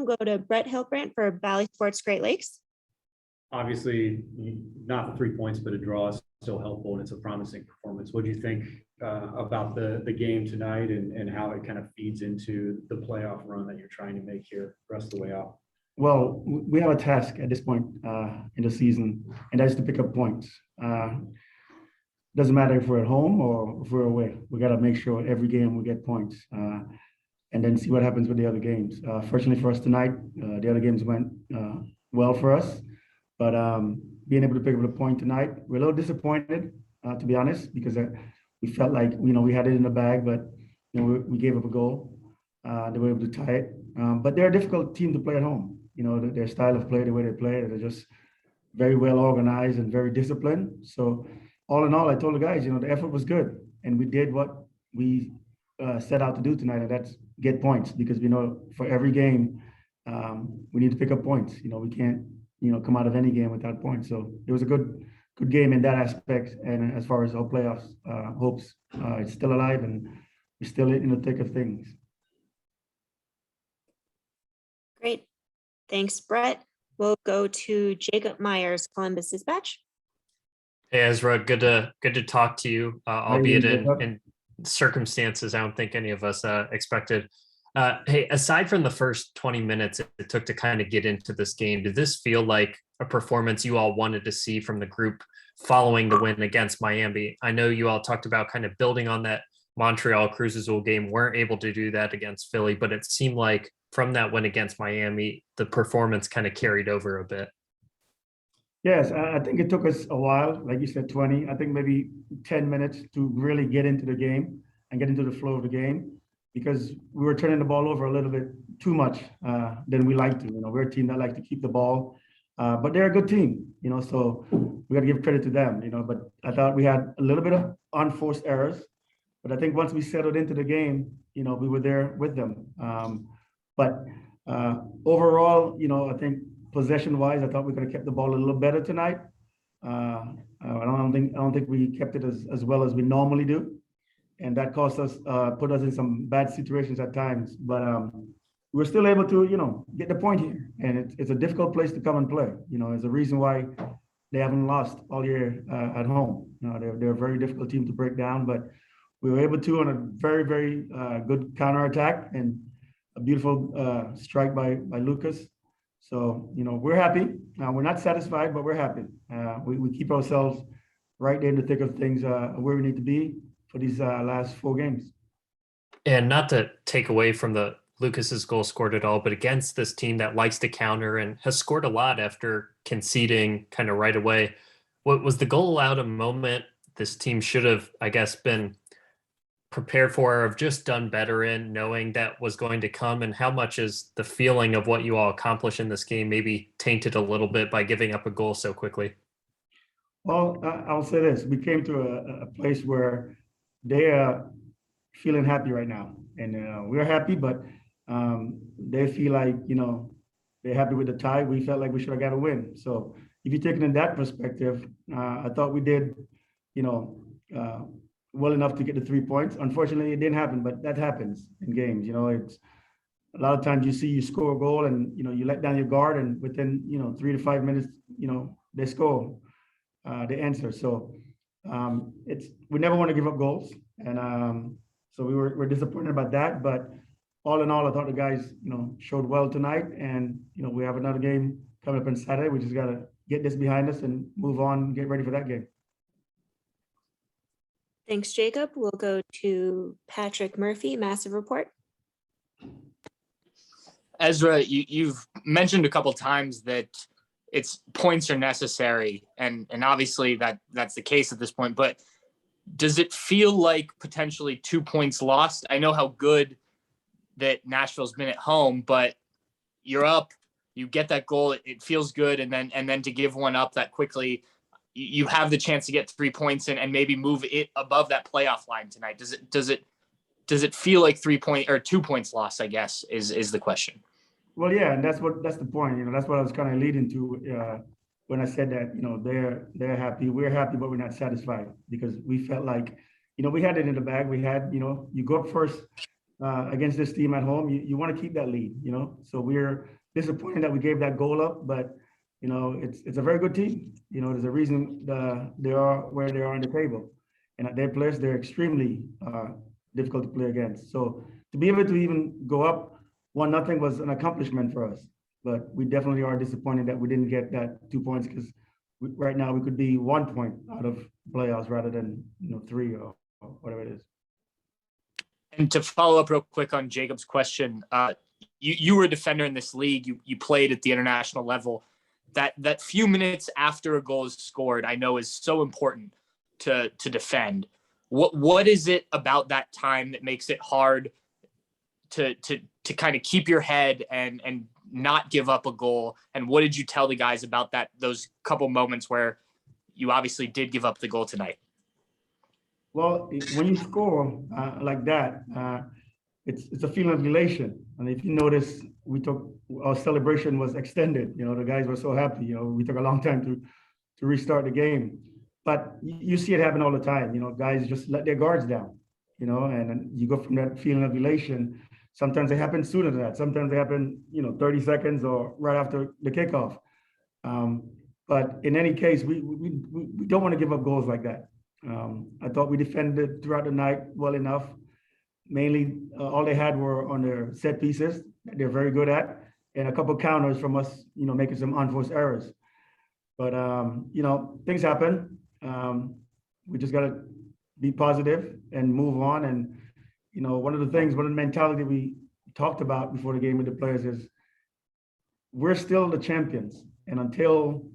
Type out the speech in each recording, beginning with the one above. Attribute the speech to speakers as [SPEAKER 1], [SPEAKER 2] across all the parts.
[SPEAKER 1] go to Brett Hilbrand for Valley Sports Great Lakes.
[SPEAKER 2] Obviously, not the 3 points, but a draw is still helpful, and it's a promising performance. What do you think about the game tonight and how it kind of feeds into the playoff run that you're trying to make here the rest of the way out?
[SPEAKER 3] Well, we have a task at this point in the season, and that is to pick up points. Doesn't matter if we're at home or if we're away. We got to make sure every game we get points, and then see what happens with the other games. Fortunately for us tonight, the other games went well for us, but being able to pick up a point tonight, we're a little disappointed, to be honest, because we felt like we had it in the bag, but we gave up a goal. They were able to tie it, but they're a difficult team to play at home. Their style of play, the way they play, they're just very well organized and very disciplined. So all in all, I told the guys, the effort was good, and we did what we set out to do tonight, and that's get points, because for every game we need to pick up points. We can't come out of any game without points. So it was a good game in that aspect. And as far as our playoffs hopes, it's still alive, and we're still in the thick of things.
[SPEAKER 1] Great. Thanks, Brett. We'll go to Jacob Myers, Columbus Dispatch.
[SPEAKER 4] Hey, Ezra, good to talk to you, albeit in circumstances I don't think any of us expected. Hey, aside from the first 20 minutes it took to kind of get into this game, did this feel like a performance you all wanted to see from the group following the win against Miami? I know you all talked about kind of building on that Montreal Cruz Azul game, weren't able to do that against Philly, but it seemed like from that win against Miami, the performance kind of carried over a bit.
[SPEAKER 3] Yes, I think it took us a while, like you said, 20, I think maybe 10 minutes to really get into the game and get into the flow of the game, because we were turning the ball over a little bit too much than we like to. We're a team that likes to keep the ball, but they're a good team, so we got to give credit to them, but I thought we had a little bit of unforced errors, but I think once we settled into the game, we were there with them. But overall, I think possession-wise, I thought we could have kept the ball a little better tonight. I don't think we kept it as well as we normally do, and that cost us, put us in some bad situations at times. But we're still able to, get the point here, and it's a difficult place to come and play. There's a reason why they haven't lost all year at home. They're a very difficult team to break down, but we were able to on a very, very good counterattack and a beautiful strike by Lucas. So, we're happy. We're not satisfied, but we're happy. We keep ourselves right there in the thick of things where we need to be for these last 4 games.
[SPEAKER 4] And not to take away from the Lucas's goal scored at all, but against this team that likes to counter and has scored a lot after conceding kind of right away, what was the goal out a moment this team should have, I guess, been prepared for, or have just done better in, knowing that was going to come? And how much is the feeling of what you all accomplished in this game maybe tainted a little bit by giving up a goal so quickly?
[SPEAKER 3] Well, I'll say this. We came to a place where they are feeling happy right now. And we're happy, but they feel like, they're happy with the tie. We felt like we should have got a win. So if you take it in that perspective, I thought we did, well enough to get the 3 points. Unfortunately, it didn't happen, but that happens in games. It's a lot of times you score a goal and, you let down your guard, and within, 3 to 5 minutes, they score the answer. So we never want to give up goals. And so we're disappointed about that. But all in all, I thought the guys, showed well tonight. And, we have another game coming up on Saturday. We just got to get this behind us and move on and get ready for that game.
[SPEAKER 1] Thanks, Jacob. We'll go to Patrick Murphy, Massive Report.
[SPEAKER 5] Ezra, you've mentioned a couple times that points are necessary, and obviously that's the case at this point, but does it feel like potentially 2 points lost? I know how good that Nashville's been at home, but you're up, you get that goal, it feels good, and then to give one up that quickly, you have the chance to get 3 points and maybe move it above that playoff line tonight. Does it feel like 3 point or 2 points lost, I guess, is the question.
[SPEAKER 3] Well, yeah, and that's the point. That's what I was kind of leading to when I said that, they're happy, we're happy, but we're not satisfied, because we felt like, we had it in the bag. We had, you go up first against this team at home, you want to keep that lead, So we're disappointed that we gave that goal up, but it's a very good team. There's a reason they are where they are on the table, and at their place they're extremely difficult to play against. So to be able to even go up 1-0 was an accomplishment for us. But we definitely are disappointed that we didn't get that 2 points, because right now we could be 1 point out of playoffs rather than 3 or whatever it is.
[SPEAKER 5] And to follow up real quick on Jacob's question, you were a defender in this league. You played at the international level. That few minutes after a goal is scored, I know is so important to defend. What is it about that time that makes it hard to kind of keep your head and not give up a goal? And what did you tell the guys about those couple moments where you obviously did give up the goal tonight?
[SPEAKER 3] Well, when you score like that, it's a feeling of elation. And if you notice, our celebration was extended. The guys were so happy. We took a long time to restart the game. But you see it happen all the time. Guys just let their guards down. And you go from that feeling of elation. Sometimes it happens sooner than that. Sometimes it happens, 30 seconds or right after the kickoff. But in any case, we don't want to give up goals like that. I thought we defended throughout the night well enough. Mainly, all they had were on their set pieces that they're very good at, and a couple counters from us, making some unforced errors. But things happen. We just gotta be positive and move on. And one of the mentality we talked about before the game with the players is we're still the champions, and until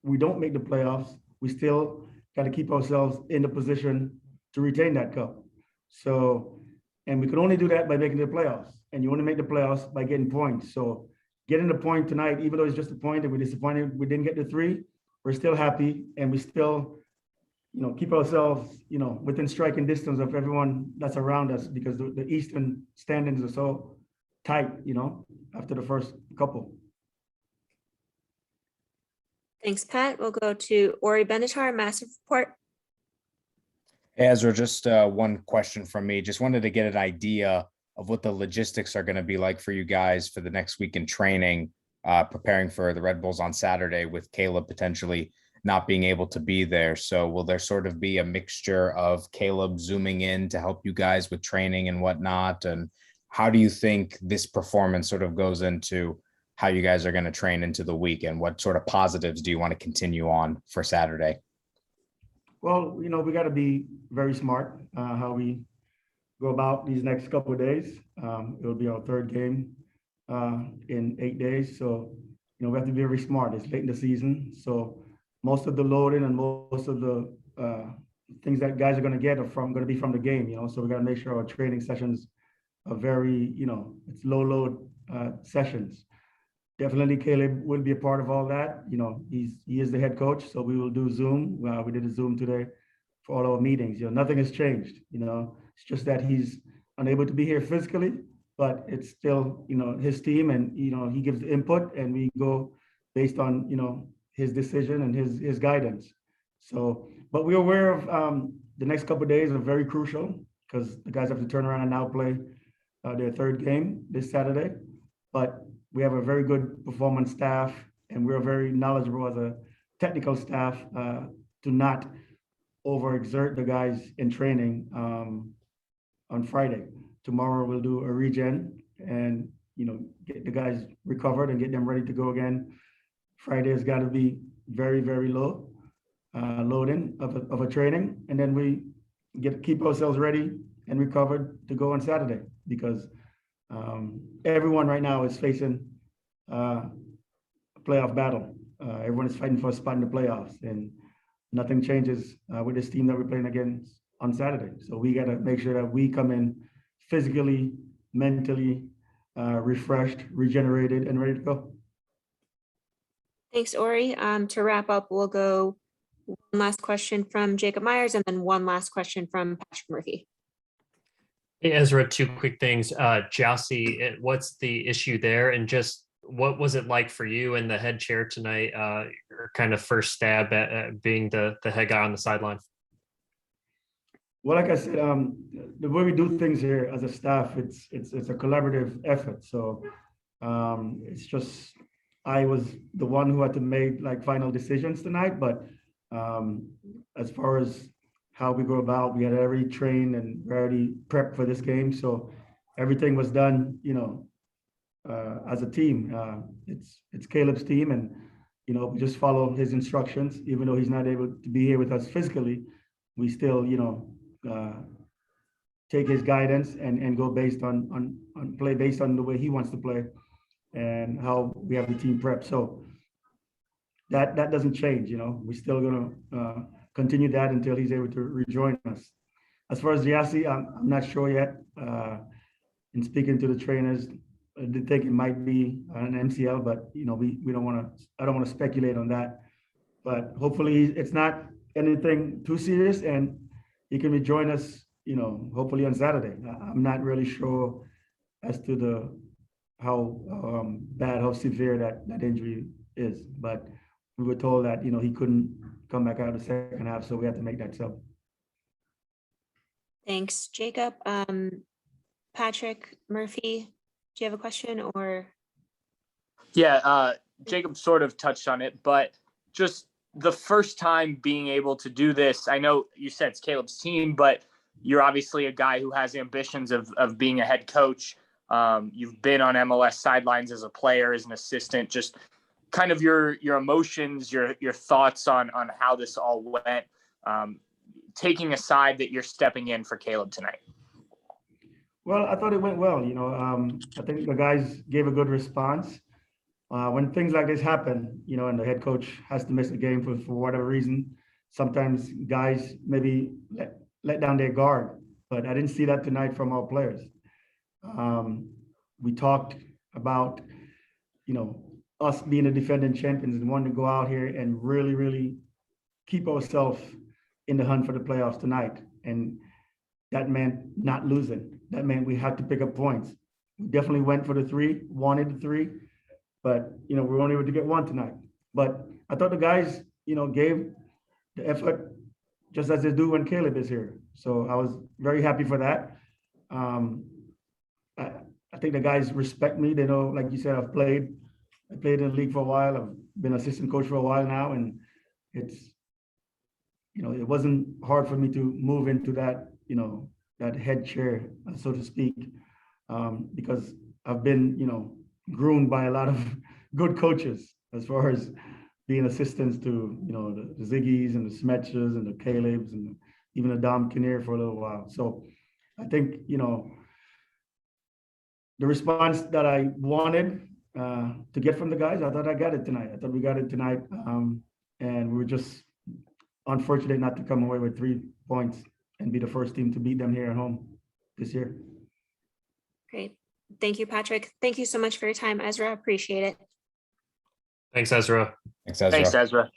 [SPEAKER 3] we don't make the playoffs, we still got to keep ourselves in the position to retain that cup. So, and we can only do that by making the playoffs. And you want to make the playoffs by getting points. So getting the point tonight, even though it's just a point and we're disappointed we didn't get the 3, we're still happy, and we still, keep ourselves, within striking distance of everyone that's around us, because the Eastern standings are so tight, after the first couple.
[SPEAKER 1] Thanks, Pat. We'll go to Ori Benatar, Massive Report.
[SPEAKER 6] Hey, Ezra, just one question from me. Just wanted to get an idea of what the logistics are going to be like for you guys for the next week in training, preparing for the Red Bulls on Saturday, with Caleb potentially not being able to be there. So will there sort of be a mixture of Caleb zooming in to help you guys with training and whatnot? And how do you think this performance sort of goes into how you guys are going to train into the week, and what sort of positives do you want to continue on for Saturday?
[SPEAKER 3] Well, we got to be very smart how we go about these next couple of days. It'll be our 3rd game in 8 days. So, we have to be very smart. It's late in the season. So most of the loading and most of the things that guys are going to get are going to be from the game, So we got to make sure our training sessions are very, it's low load sessions. Definitely Caleb will be a part of all that. He is the head coach, so we will do Zoom. We did a Zoom today for all our meetings. Nothing has changed. It's just that he's unable to be here physically, but it's still, his team, and, he gives the input, and we go based on, his decision and his guidance. So, but we're aware of the next couple of days are very crucial, because the guys have to turn around and now play their 3rd game this Saturday. But we have a very good performance staff, and we're very knowledgeable as a technical staff to not overexert the guys in training on Friday. Tomorrow we'll do a regen and, get the guys recovered and get them ready to go again. Friday has got to be very, very low loading of a training. And then we keep ourselves ready and recovered to go on Saturday, because everyone right now is facing a playoff battle. Everyone is fighting for a spot in the playoffs, and nothing changes with this team that we're playing against on Saturday. So we got to make sure that we come in physically, mentally refreshed, regenerated, and ready to go.
[SPEAKER 1] Thanks, Ori. To wrap up, we'll go one last question from Jacob Myers, and then one last question from Patrick Murphy.
[SPEAKER 4] Hey, Ezra, 2 quick things. Joussie, what's the issue there? And just what was it like for you in the head chair tonight, your kind of first stab at being the head guy on the sideline?
[SPEAKER 3] Well, like I said, the way we do things here as a staff, it's a collaborative effort. So it's just, I was the one who had to make like final decisions tonight, but as far as how we go about, we had already trained and already prepped for this game. So everything was done, as a team. It's Caleb's team, and we just follow his instructions. Even though he's not able to be here with us physically, we still, take his guidance and go based on play based on the way he wants to play and how we have the team prep. So that doesn't change. We're still gonna continue that until he's able to rejoin us. As far as Yassi, I'm not sure yet. In speaking to the trainers, they think it might be an MCL, but we don't want to. I don't want to speculate on that. But hopefully, it's not anything too serious, and he can rejoin us. Hopefully on Saturday. I'm not really sure as to how bad, how severe that injury is, but we were told that he couldn't come back out the second half, so we had to make that sub.
[SPEAKER 1] Thanks, Jacob. Patrick Murphy, do you have a question or?
[SPEAKER 5] Yeah, Jacob sort of touched on it, but just the first time being able to do this, I know you said it's Caleb's team, but you're obviously a guy who has ambitions of being a head coach. You've been on MLS sidelines as a player, as an assistant, just kind of your emotions, your thoughts on how this all went, taking aside that you're stepping in for Caleb tonight.
[SPEAKER 3] Well, I thought it went well. I think the guys gave a good response. When things like this happen, and the head coach has to miss a game for whatever reason, sometimes guys maybe let down their guard, but I didn't see that tonight from our players. We talked about, us being the defending champions and wanting to go out here and really, really keep ourselves in the hunt for the playoffs tonight. And that meant not losing. That meant we had to pick up points. We definitely went for the 3, wanted the 3, but, we were only able to get 1 tonight. But I thought the guys, gave the effort just as they do when Caleb is here. So I was very happy for that. I think the guys respect me. They know, like you said, I played in the league for a while. I've been assistant coach for a while now, and it's, it wasn't hard for me to move into that, that head chair, so to speak, because I've been, groomed by a lot of good coaches as far as being assistants to, the Ziggies and the Smetchers and the Calebs and even the Dom Kinnear for a little while. So I think, the response that I wanted to get from the guys, I thought I got it tonight. I thought we got it tonight. And we were just unfortunate not to come away with 3 points and be the first team to beat them here at home this year.
[SPEAKER 1] Great. Thank you, Patrick. Thank you so much for your time, Ezra. Appreciate it.
[SPEAKER 4] Thanks, Ezra.
[SPEAKER 6] Thanks, Ezra.
[SPEAKER 5] Thanks, Ezra.